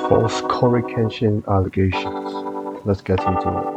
false CoryxKenshin allegations. Let's get into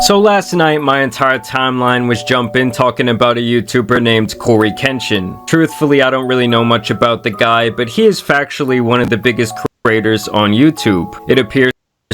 So last night, my entire timeline was jumping talking about a YouTuber named CoryxKenshin. Truthfully, I don't really know much about the guy, but he is factually one of the biggest creators on YouTube. It appears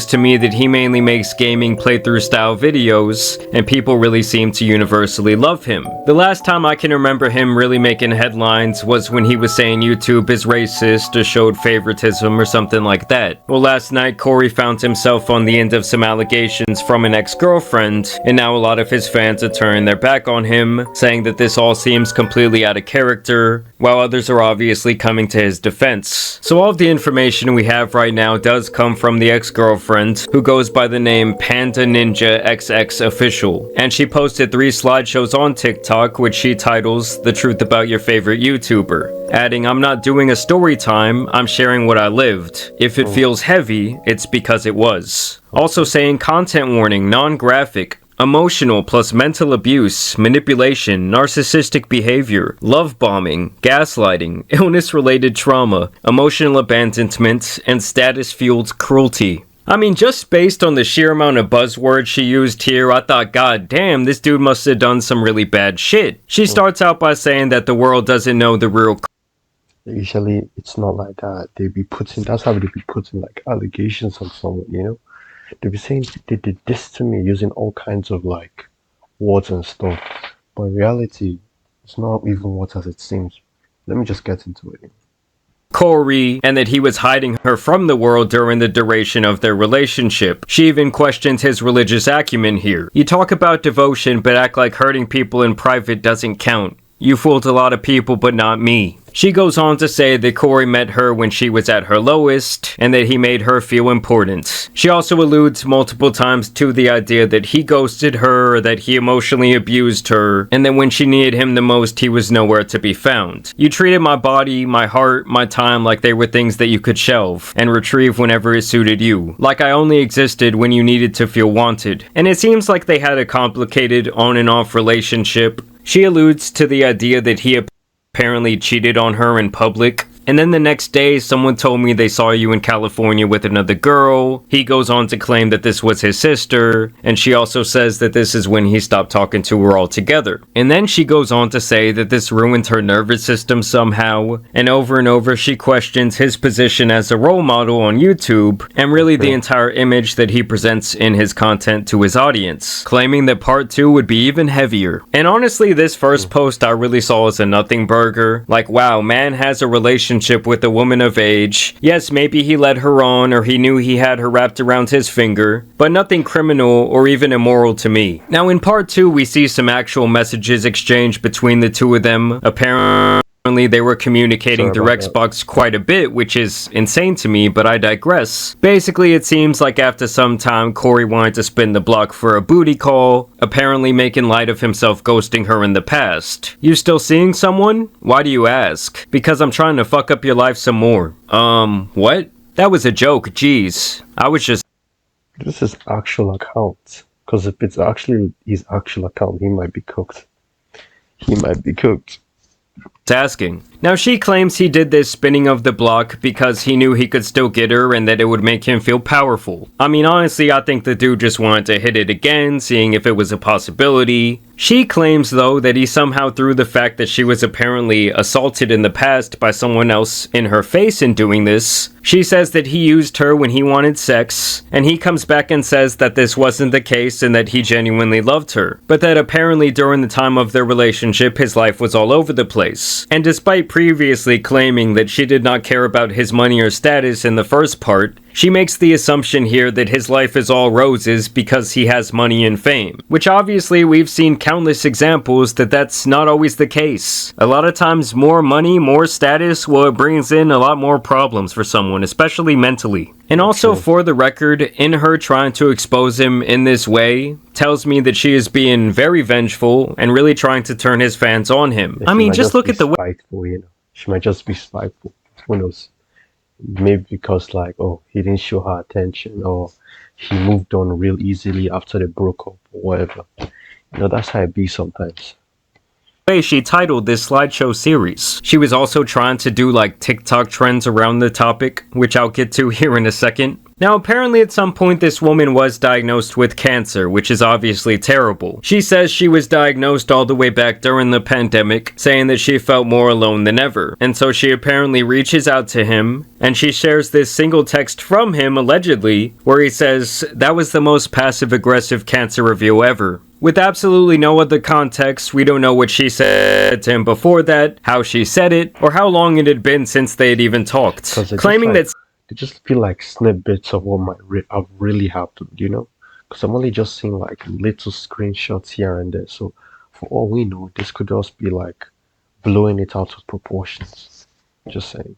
to me that he mainly makes gaming playthrough style videos, and people really seem to universally love him. The last time I can remember him really making headlines was when he was saying YouTube is racist or showed favoritism or something like that. Well, last night Cory found himself on the end of some allegations from an ex-girlfriend, and now a lot of his fans are turning their back on him, saying that this all seems completely out of character, while others are obviously coming to his defense. So all of the information we have right now does come from the ex-girlfriend, who goes by the name Panda Ninja XX Official, and she posted 3 slideshows on TikTok which she titles The Truth About Your Favorite YouTuber, adding, "I'm not doing a story time, I'm sharing what I lived. If it feels heavy, it's because it was." Also saying content warning, non-graphic, emotional plus mental abuse, manipulation, narcissistic behavior, love bombing, gaslighting, illness-related trauma, emotional abandonment, and status-fueled cruelty. I mean, just based on the sheer amount of buzzwords she used here, I thought, god damn, this dude must have done some really bad shit. She starts out by saying that the world doesn't know the real Usually, it's not like that. That's how they be putting like allegations on someone, you know? They be saying they did this to me using all kinds of like words and stuff. But in reality, it's not even what as it seems. Let me just get into it. Cory, and that he was hiding her from the world during the duration of their relationship. She even questioned his religious acumen here. You talk about devotion, but act like hurting people in private doesn't count. You fooled a lot of people, but not me. She goes on to say that Cory met her when she was at her lowest, and that he made her feel important. She also alludes multiple times to the idea that he ghosted her, or that he emotionally abused her, and that when she needed him the most, he was nowhere to be found. You treated my body, my heart, my time like they were things that you could shelve, and retrieve whenever it suited you. Like I only existed when you needed to feel wanted. And it seems like they had a complicated on and off relationship. She alludes to the idea that he apparently cheated on her in public. And then the next day, someone told me they saw you in California with another girl. He goes on to claim that this was his sister, and she also says that this is when he stopped talking to her altogether. And then she goes on to say that this ruined her nervous system somehow, and over she questions his position as a role model on YouTube, and really the entire image that he presents in his content to his audience, claiming that part 2 would be even heavier. And honestly, this first post I really saw as a nothing burger. Like, wow, man has a relationship with a woman of age. Yes, maybe he led her on, or he knew he had her wrapped around his finger, but nothing criminal or even immoral to me. Now in part 2, we see some actual messages exchanged between the two of them. Apparently they were communicating through Xbox quite a bit, which is insane to me, but I digress. Basically, it seems like after some time, Cory wanted to spin the block for a booty call, apparently making light of himself ghosting her in the past. You still seeing someone? Why do you ask? Because I'm trying to fuck up your life some more. What? That was a joke, jeez. I was just... This is actual account. Because if it's actually his actual account, he might be cooked. He might be cooked. Asking. Now she claims he did this spinning of the block because he knew he could still get her and that it would make him feel powerful. I mean, honestly, I think the dude just wanted to hit it again, seeing if it was a possibility. She claims, though, that he somehow threw the fact that she was apparently assaulted in the past by someone else in her face in doing this. She says that he used her when he wanted sex, and he comes back and says that this wasn't the case and that he genuinely loved her, but that apparently during the time of their relationship his life was all over the place. And despite previously claiming that she did not care about his money or status in the first part, she makes the assumption here that his life is all roses because he has money and fame, which obviously we've seen countless examples that that's not always the case. A lot of times more money, more status, well, it brings in a lot more problems for someone, especially mentally. And also, for the record, in her trying to expose him in this way, tells me that she is being very vengeful and really trying to turn his fans on him. I mean, just look at the way... Spiteful, you know. She might just be spiteful. Who knows? Maybe because like, oh, he didn't show her attention, or he moved on real easily after they broke up, or whatever. You know, that's how it be sometimes. she titled this slideshow series. She was also trying to do like TikTok trends around the topic, which I'll get to here in a second. Now, apparently at some point this woman was diagnosed with cancer, which is obviously terrible. She says she was diagnosed all the way back during the pandemic, saying that she felt more alone than ever. And so she apparently reaches out to him, and she shares this single text from him, allegedly, where he says, "That was the most passive-aggressive cancer reveal ever." With absolutely no other context, we don't know what she said to him before that, how she said it, or how long it had been since they had even talked. Claiming that they just feel like snippets of what have really happened, you know? Because I'm only just seeing like little screenshots here and there. So for all we know, this could just be like blowing it out of proportions. Just saying.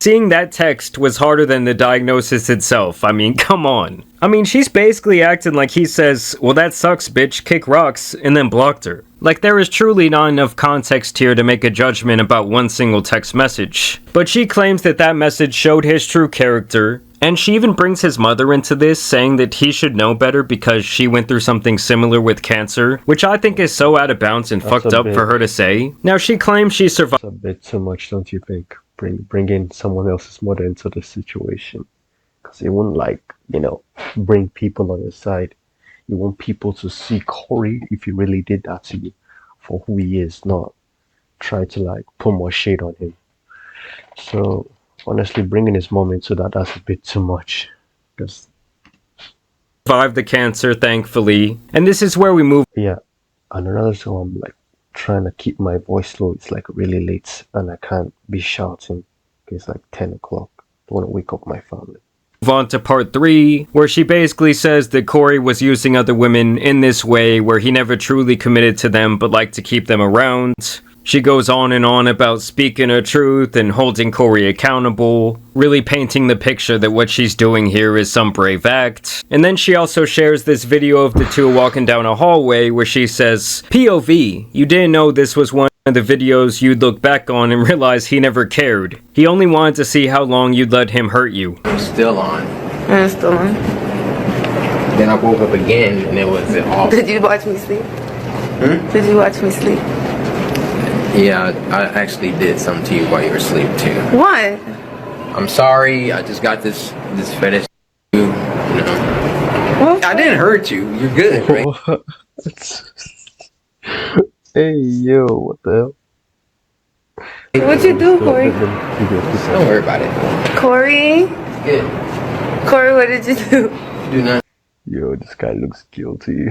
seeing that text was harder than the diagnosis itself. I mean, come on. I mean, she's basically acting like he says, "Well, that sucks, bitch, kick rocks," and then blocked her. Like, there is truly not enough context here to make a judgment about one single text message. But she claims that that message showed his true character, and she even brings his mother into this, saying that he should know better because she went through something similar with cancer, which I think is so out of bounds and fucked up for her to say. Now, she claims she survived. That's a bit too much, don't you think? Bringing someone else's mother into the situation. Because it wouldn't, like, you know, bring people on your side. You want people to see Cory, if he really did that to you, for who he is, not try to, like, put more shade on him. So, honestly, bringing his mom into that's a bit too much. Because survived the cancer, thankfully. And this is where we move. Yeah, and another thing, I'm like trying to keep my voice low. It's like really late, and I can't be shouting. It's like 10 o'clock. I don't want to wake up my family. Move on to part 3, where she basically says that Cory was using other women in this way, where he never truly committed to them but liked to keep them around. She goes on and on about speaking her truth and holding Cory accountable, really painting the picture that what she's doing here is some brave act. And then she also shares this video of the two walking down a hallway where she says, "POV, you didn't know this was one of the videos you'd look back on and realize he never cared. He only wanted to see how long you'd let him hurt you." I'm still on. I'm still on. Then I woke up again and it was off. Did you watch me sleep? Did you watch me sleep? Yeah, I actually did something to you while you were asleep too. What? I'm sorry. I just got this fetish. You know. I didn't hurt you. You're good, right? What? Hey, yo, what the hell? What'd you do, Cory? Don't worry about it. Cory? It's good. Cory, what did you do? Do not. Yo, this guy looks guilty.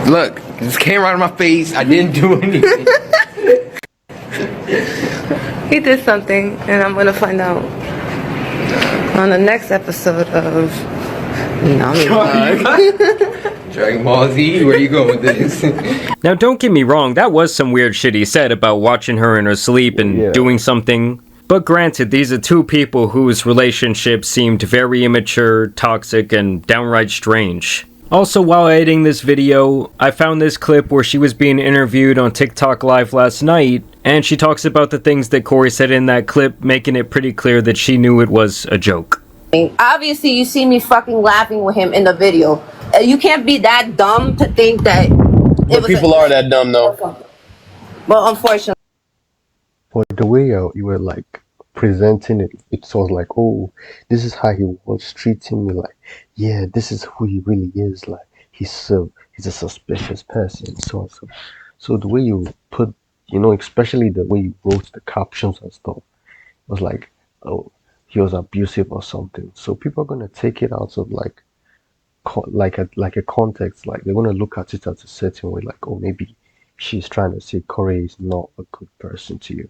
Look, this came right in my face. I didn't do anything. He did something, and I'm gonna find out on the next episode of Dragon Ball Z, where you going with this? Now, don't get me wrong, that was some weird shit he said about watching her in her sleep and doing something. But granted, these are two people whose relationship seemed very immature, toxic, and downright strange. Also, while editing this video, I found this clip where she was being interviewed on TikTok Live last night, and she talks about the things that Cory said in that clip, making it pretty clear that she knew it was a joke. Obviously, you see me fucking laughing with him in the video. You can't be that dumb to think that. But people are that dumb, though. Well, unfortunately. But the way you were like presenting it, it was like, oh, this is how he was treating me. Like, yeah, this is who he really is. Like, he's a suspicious person. So the way you put, you know, especially the way you wrote the captions and stuff, it was like, oh, he was abusive or something. So people are gonna take it out of like a context. Like, they're gonna look at it as a certain way. Like, oh, maybe she's trying to say Cory is not a good person to you.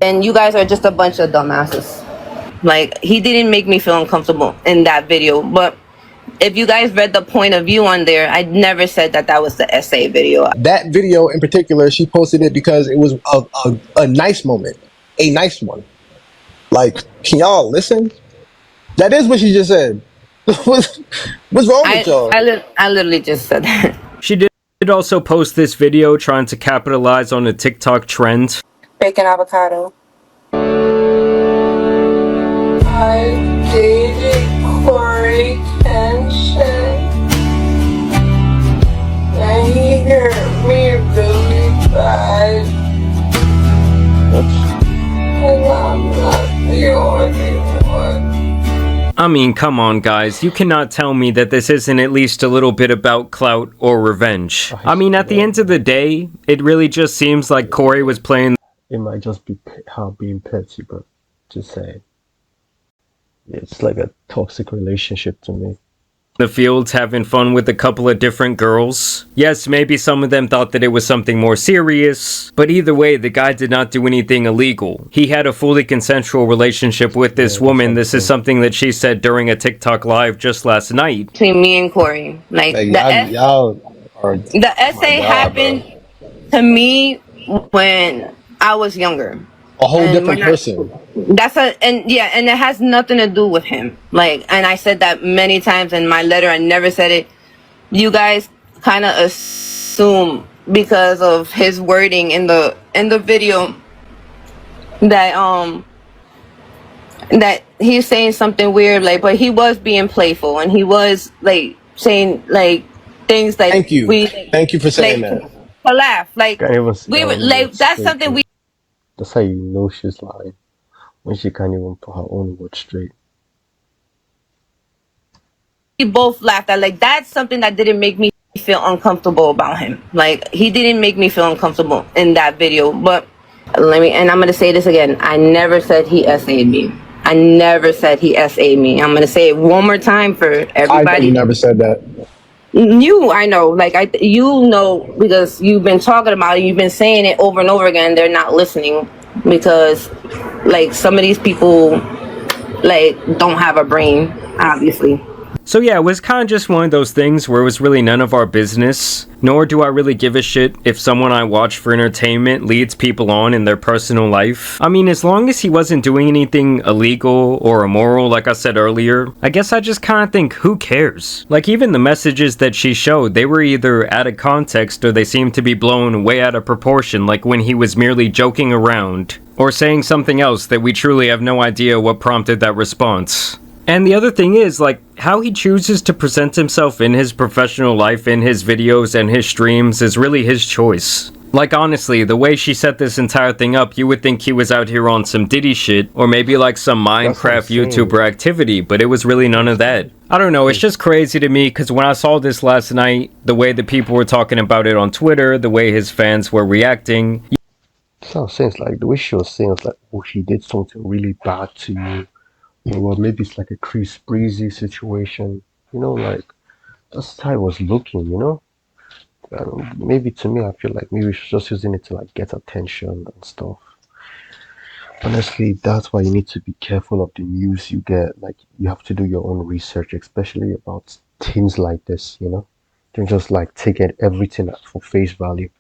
And you guys are just a bunch of dumbasses. Like, he didn't make me feel uncomfortable in that video. But if you guys read the point of view on there, I never said that that was the essay video. That video in particular, she posted it because it was a nice moment. A nice one. Like, can y'all listen? That is what she just said. What's wrong with y'all? I literally just said that. She did also post this video trying to capitalize on a TikTok trend. Bacon avocado. I'm dating CoryKenshin. I mean, come on, guys. You cannot tell me that this isn't at least a little bit about clout or revenge. I mean, at the end of the day, it really just seems like Cory was playing. It might just be her being petty, but just saying. It's like a toxic relationship to me. The fields having fun with a couple of different girls. Yes, maybe some of them thought that it was something more serious, but either way, the guy did not do anything illegal. He had a fully consensual relationship with this woman. This is something that she said during a TikTok live just last night. Between me and Cory, like y'all are, the essay happened to me when I was younger. a whole different person. And it has nothing to do with him. Like, and I said that many times in my letter. I never said it. You guys kind of assume because of his wording in the video that that he's saying something weird, like, but he was being playful and he was like saying like things like Thank you for saying that. To laugh, like we were like that's something we. That's how you know she's lying, when she can't even put her own words straight. We both laughed at. Like, that's something that didn't make me feel uncomfortable about him. Like, he didn't make me feel uncomfortable in that video. But and I'm gonna say this again. I never said he SA'd me. I never said he SA'd me. I'm gonna say it one more time for everybody. You never said that. I know, like you know, because you've been talking about it, you've been saying it over and over again. They're not listening because, like, some of these people, like, don't have a brain, obviously. So yeah, it was kind of just one of those things where it was really none of our business, nor do I really give a shit if someone I watch for entertainment leads people on in their personal life. I mean, as long as he wasn't doing anything illegal or immoral, like I said earlier, I guess I just kind of think, who cares? Like, even the messages that she showed, they were either out of context or they seemed to be blown way out of proportion, like when he was merely joking around, or saying something else that we truly have no idea what prompted that response. And the other thing is, like, how he chooses to present himself in his professional life, in his videos and his streams, is really his choice. Like, honestly, the way she set this entire thing up, you would think he was out here on some Diddy shit, or maybe like some Minecraft YouTuber activity, but it was really none of that. I don't know, it's just crazy to me, because when I saw this last night, the way that people were talking about it on Twitter, the way his fans were reacting... So it's like, the way she was saying, it's like, oh, he did something really bad to you. Well, maybe it's like a Chris Breezy situation, like, that's how I was looking, maybe to me, I feel like maybe she's just using it to, like, get attention and stuff. Honestly, that's why you need to be careful of the news you get. Like, you have to do your own research, especially about things like this, Don't just, like, take it everything for face value,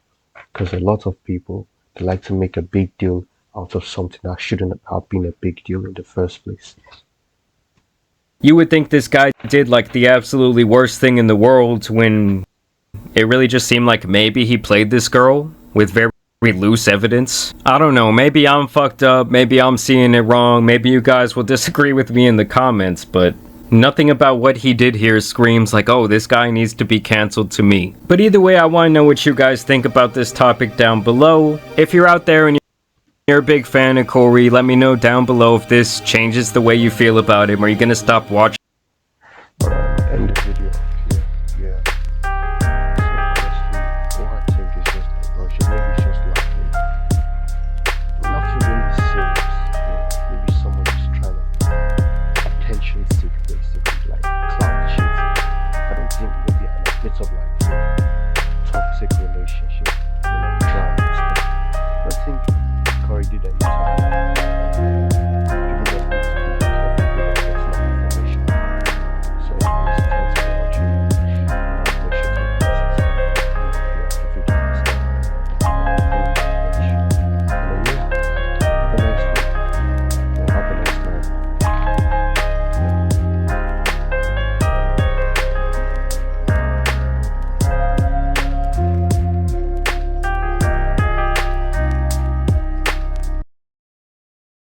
because a lot of people, they like to make a big deal out of something that shouldn't have been a big deal in the first place. You would think this guy did, like, the absolutely worst thing in the world, when it really just seemed like maybe he played this girl with very loose evidence. I don't know, maybe I'm fucked up, maybe I'm seeing it wrong, maybe you guys will disagree with me in the comments, but nothing about what he did here screams like, oh, this guy needs to be cancelled to me. But either way, I want to know what you guys think about this topic down below. If you're out there and you're a big fan of Cory, let me know down below if this changes the way you feel about him. Are you gonna stop watching